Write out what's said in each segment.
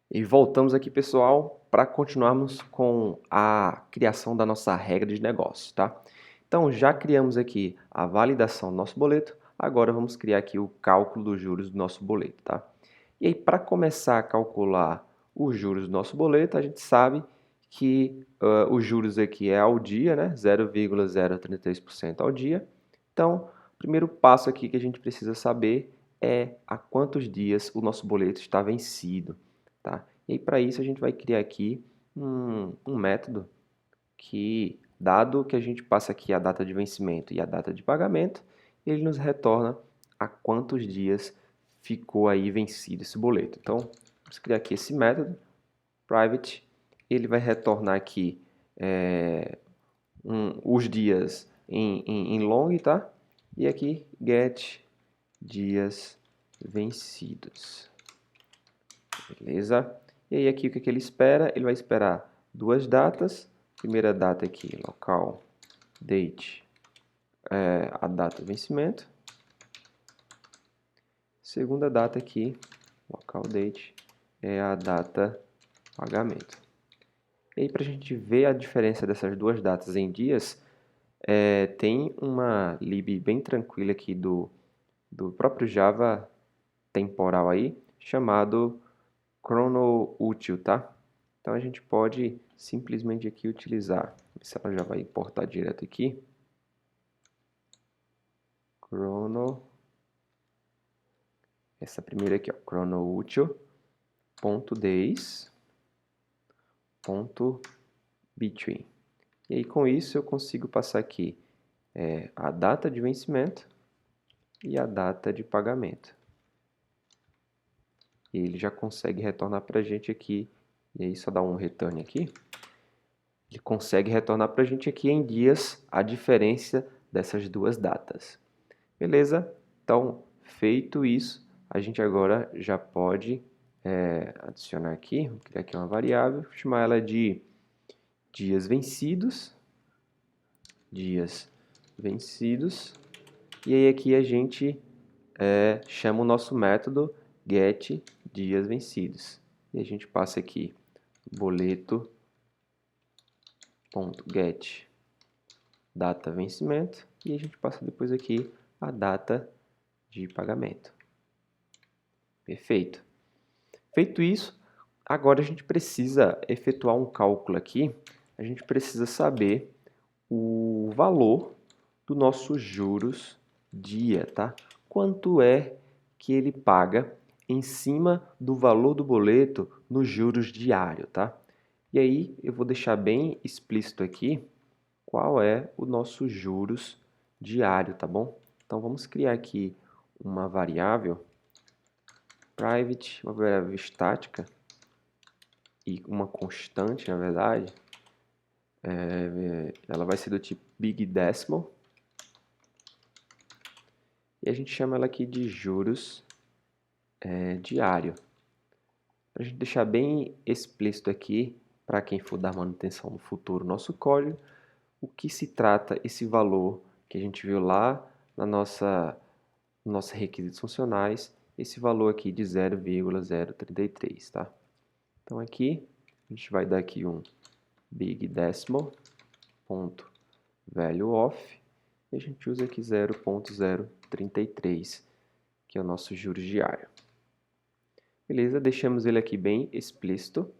E voltamos aqui, pessoal, para continuarmos com a criação da nossa regra de negócio, tá? Então, já criamos aqui a validação do nosso boleto, agora vamos criar aqui o cálculo dos juros do nosso boleto, tá? E aí, para começar a calcular os juros do nosso boleto, a gente sabe que os juros aqui é ao dia, né? 0,033% ao dia. Então, o primeiro passo aqui que a gente precisa saber é há quantos dias o nosso boleto está vencido. Tá? E aí, para isso, a gente vai criar aqui um método que, dado que a gente passa aqui a data de vencimento e a data de pagamento, ele nos retorna a quantos dias ficou aí vencido esse boleto. Então, vamos criar aqui esse método, private, ele vai retornar aqui os dias em long, tá? E aqui, get dias vencidos. Beleza? E aí aqui o que ele espera? Ele vai esperar duas datas. Primeira data aqui, local, date, a data de vencimento. Segunda data aqui, local, date, é a data pagamento. E aí para a gente ver a diferença dessas duas datas em dias, tem uma lib bem tranquila aqui do próprio Java temporal aí, chamado chronoútil, tá? Então a gente pode simplesmente aqui utilizar, se ela já vai importar direto aqui, chrono, essa primeira aqui, ó, chronoútil.days.between. E aí com isso eu consigo passar aqui a data de vencimento e a data de pagamento. E ele já consegue retornar para a gente aqui, e aí só dá um return aqui, ele consegue retornar para a gente aqui em dias a diferença dessas duas datas. Beleza? Então, feito isso, a gente agora já pode adicionar aqui, vou criar aqui uma variável, vou chamar ela de dias vencidos, e aí aqui a gente chama o nosso método get dias vencidos. E a gente passa aqui boleto.get data vencimento e a gente passa depois aqui a data de pagamento. Perfeito. Feito isso, agora a gente precisa efetuar um cálculo aqui. A gente precisa saber o valor do nosso juros dia, tá? Quanto é que ele paga em cima do valor do boleto nos juros diário, tá? E aí eu vou deixar bem explícito aqui qual é o nosso juros diário, tá bom? Então vamos criar aqui uma variável private, uma variável estática e uma constante, na verdade. Ela vai ser do tipo big decimal e a gente chama ela aqui de juros diário. Para a gente deixar bem explícito aqui, para quem for dar manutenção no futuro nosso código, o que se trata esse valor que a gente viu lá na nossos requisitos funcionais, esse valor aqui de 0,033, tá? Então aqui a gente vai dar aqui um big decimal ponto value of e a gente usa aqui 0,033, que é o nosso juros diário. Beleza, deixamos ele aqui bem explícito.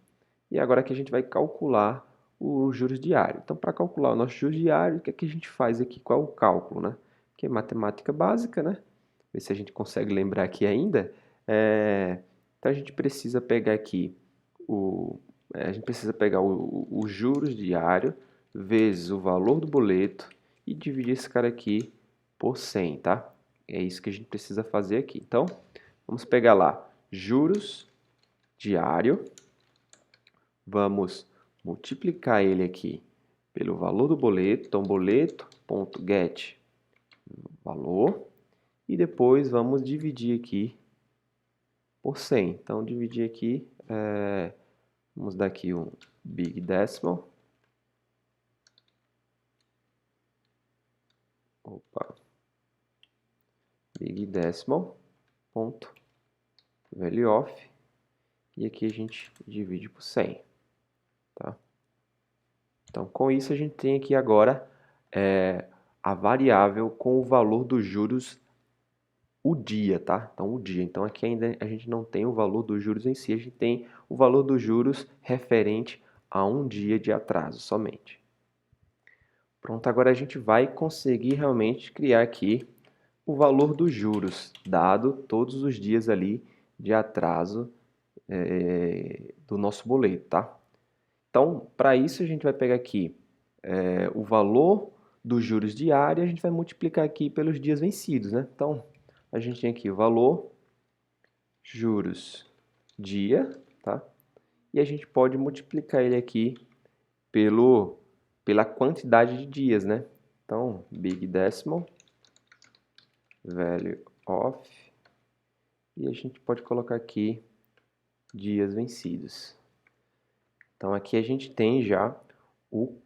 E agora que a gente vai calcular os juros diários. Então, para calcular o nosso juros diário, o que é que a gente faz aqui? Qual é o cálculo, né? Que é matemática básica, né? Ver se a gente consegue lembrar aqui ainda. Então, a gente precisa pegar aqui os juros diário vezes o valor do boleto e dividir esse cara aqui por 100, tá? É isso que a gente precisa fazer aqui. Então, vamos pegar lá juros diário, vamos multiplicar ele aqui pelo valor do boleto, então boleto.get valor, e depois vamos dividir aqui por 100. Então, dividir aqui, vamos dar aqui um big decimal, big decimal, ponto, value of, e aqui a gente divide por 100. Tá? Então, com isso, a gente tem aqui agora a variável com o valor dos juros o dia, tá? Então, o dia. Então, aqui ainda a gente não tem o valor dos juros em si, a gente tem o valor dos juros referente a um dia de atraso somente. Pronto, agora a gente vai conseguir realmente criar aqui o valor dos juros, dado todos os dias ali de atraso do nosso boleto, tá? Então, para isso, a gente vai pegar aqui o valor dos juros diários, a gente vai multiplicar aqui pelos dias vencidos, né? Então, a gente tem aqui o valor juros dia, tá? E a gente pode multiplicar ele aqui pela quantidade de dias, né? Então, big decimal, value of, e a gente pode colocar aqui dias vencidos. Então, aqui a gente tem já o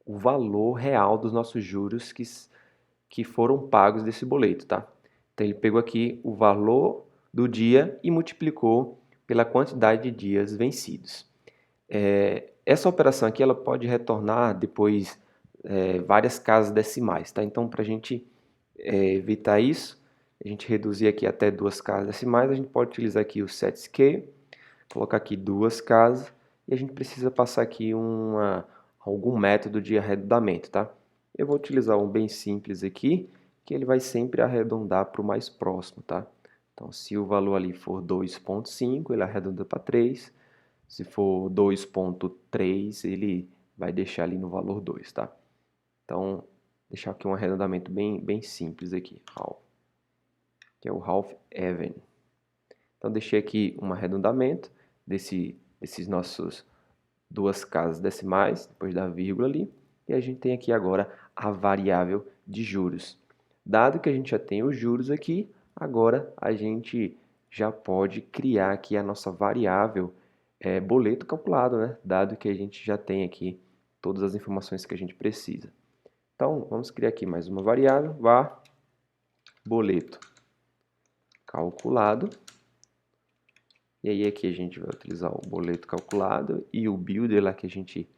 valor real dos nossos juros que foram pagos desse boleto, tá? Então, ele pegou aqui o valor do dia e multiplicou pela quantidade de dias vencidos. Essa operação aqui ela pode retornar depois várias casas decimais, tá? Então, para a gente evitar isso, a gente reduzir aqui até 2 casas decimais, a gente pode utilizar aqui o set_scale, colocar aqui 2 casas, e a gente precisa passar aqui algum método de arredondamento, tá? Eu vou utilizar um bem simples aqui, que ele vai sempre arredondar para o mais próximo, tá? Então, se o valor ali for 2,5, ele arredonda para 3. Se for 2,3, ele vai deixar ali no valor 2, tá? Então, deixar aqui um arredondamento bem simples aqui, half, que é o half even. Então, deixei aqui um arredondamento desses nossos 2 casas decimais, depois da vírgula ali, e a gente tem aqui agora a variável de juros. Dado que a gente já tem os juros aqui, agora a gente já pode criar aqui a nossa variável boleto calculado, né? Dado que a gente já tem aqui todas as informações que a gente precisa. Então, vamos criar aqui mais uma variável, var boleto calculado. E aí aqui a gente vai utilizar o boleto calculado e o builder lá que a gente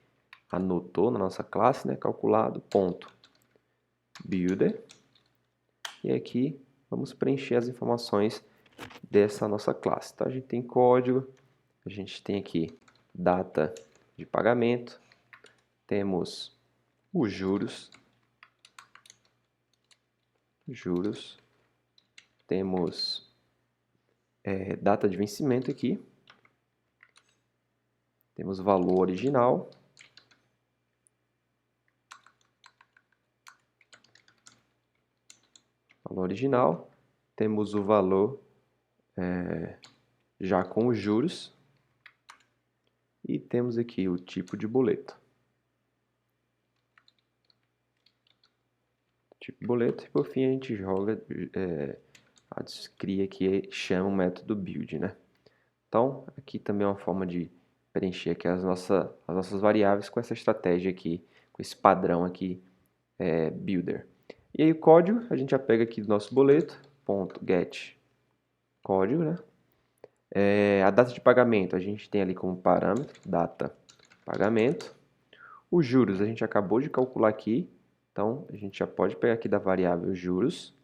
anotou na nossa classe, né? Calculado, ponto, builder. E aqui vamos preencher as informações dessa nossa classe. Então, a gente tem código, a gente tem aqui data de pagamento, temos os juros, temos data de vencimento aqui, temos valor original, temos o valor já com os juros e temos aqui o tipo de boleto. Tipo boleto, e por fim a gente cria aqui, chama o método build, né? Então, aqui também é uma forma de preencher aqui as nossas variáveis com essa estratégia aqui, com esse padrão aqui, builder. E aí o código, a gente já pega aqui do nosso boleto, ponto get código, né? A data de pagamento, a gente tem ali como parâmetro, data pagamento. Os juros, a gente acabou de calcular aqui, então a gente já pode pegar aqui da variável juros.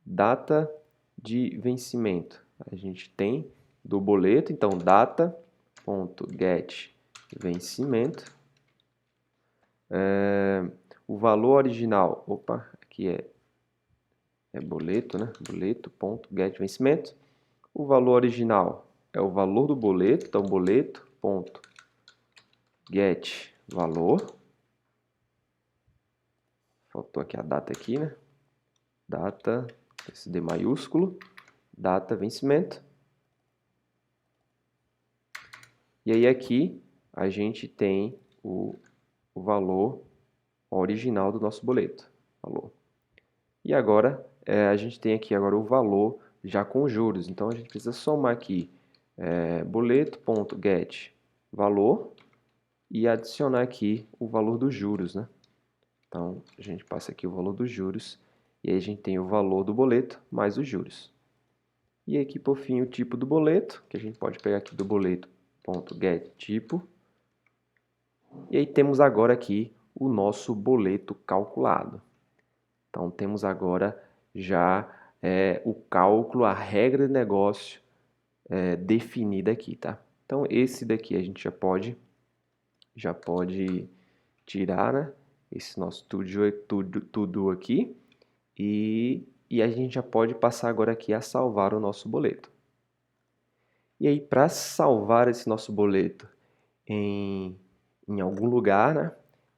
Data de vencimento, a gente tem do boleto, então data.get vencimento. O valor original, opa, aqui é boleto, né? Boleto.get vencimento. O valor original é o valor do boleto, então boleto.get valor. Faltou aqui a data aqui, né? Data, esse D maiúsculo, data vencimento. E aí aqui a gente tem o valor original do nosso boleto. Valor. E agora a gente tem aqui agora o valor já com juros. Então a gente precisa somar aqui boleto.get valor e adicionar aqui o valor dos juros, né? Então a gente passa aqui o valor dos juros e aí a gente tem o valor do boleto mais os juros. E aqui, por fim, o tipo do boleto, que a gente pode pegar aqui do boleto.getTipo. E aí temos agora aqui o nosso boleto calculado. Então, temos agora já o cálculo, a regra de negócio definida aqui, tá? Então, esse daqui a gente já pode tirar, né? Esse nosso to-do aqui. E a gente já pode passar agora aqui a salvar o nosso boleto. E aí, para salvar esse nosso boleto em algum lugar, né?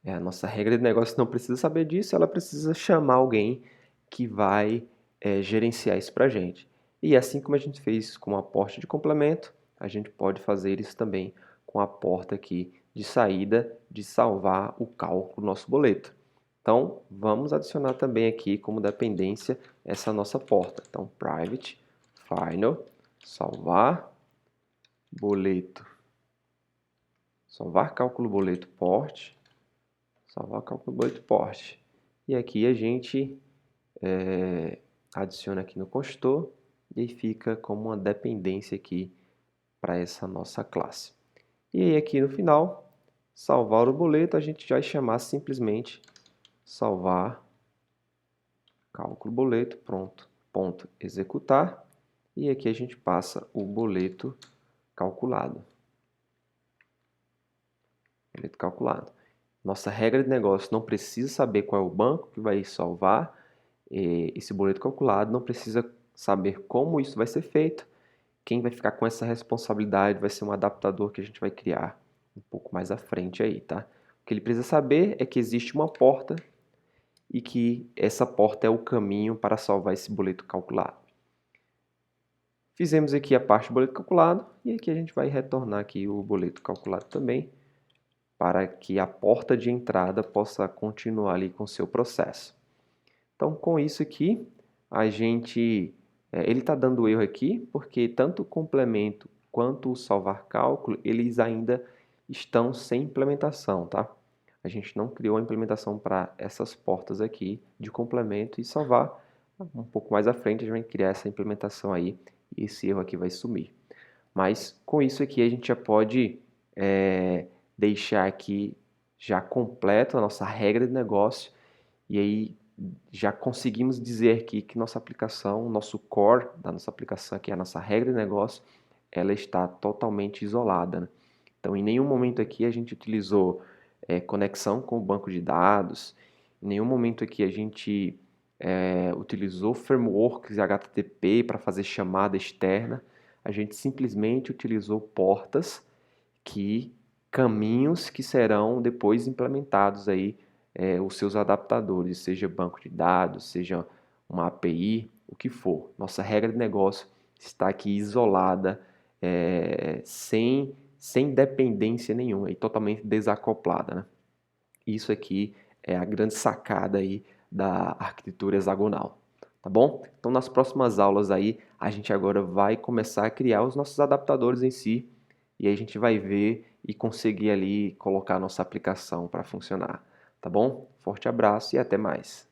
A nossa regra de negócio não precisa saber disso, ela precisa chamar alguém que vai gerenciar isso para a gente. E assim como a gente fez com a porta de complemento, a gente pode fazer isso também com a porta aqui de saída de salvar o cálculo do nosso boleto. Então, vamos adicionar também aqui como dependência essa nossa porta. Então, private, final, salvar, boleto, salvar cálculo boleto port, salvar cálculo boleto port. E aqui a gente adiciona aqui no construtor e aí fica como uma dependência aqui para essa nossa classe. E aí aqui no final, salvar o boleto, a gente vai chamar simplesmente salvar cálculo boleto, pronto, ponto executar, e aqui a gente passa o boleto calculado. Boleto calculado. Nossa regra de negócio não precisa saber qual é o banco que vai salvar esse boleto calculado, não precisa saber como isso vai ser feito. Quem vai ficar com essa responsabilidade vai ser um adaptador que a gente vai criar um pouco mais à frente aí, tá? O que ele precisa saber é que existe uma porta e que essa porta é o caminho para salvar esse boleto calculado. Fizemos aqui a parte do boleto calculado e aqui a gente vai retornar aqui o boleto calculado também para que a porta de entrada possa continuar ali com o seu processo. Então, com isso aqui, a gente... ele está dando erro aqui porque tanto o complemento quanto o salvar cálculo, eles ainda estão sem implementação, tá? A gente não criou a implementação para essas portas aqui de complemento e salvar. Um pouco mais à frente a gente vai criar essa implementação aí e esse erro aqui vai sumir. Mas com isso aqui a gente já pode deixar aqui já completo a nossa regra de negócio e aí já conseguimos dizer aqui que nossa aplicação, nosso core da nossa aplicação, que é a nossa regra de negócio, ela está totalmente isolada, né? Então, em nenhum momento aqui a gente utilizou conexão com o banco de dados, em nenhum momento aqui a gente utilizou frameworks HTTP para fazer chamada externa, a gente simplesmente utilizou portas caminhos que serão depois implementados aí os seus adaptadores, seja banco de dados, seja uma API, o que for. Nossa regra de negócio está aqui isolada, sem dependência nenhuma e totalmente desacoplada, né? Isso aqui é a grande sacada aí da arquitetura hexagonal, tá bom? Então, nas próximas aulas aí, a gente agora vai começar a criar os nossos adaptadores em si e aí a gente vai ver e conseguir ali colocar a nossa aplicação para funcionar, tá bom? Forte abraço e até mais!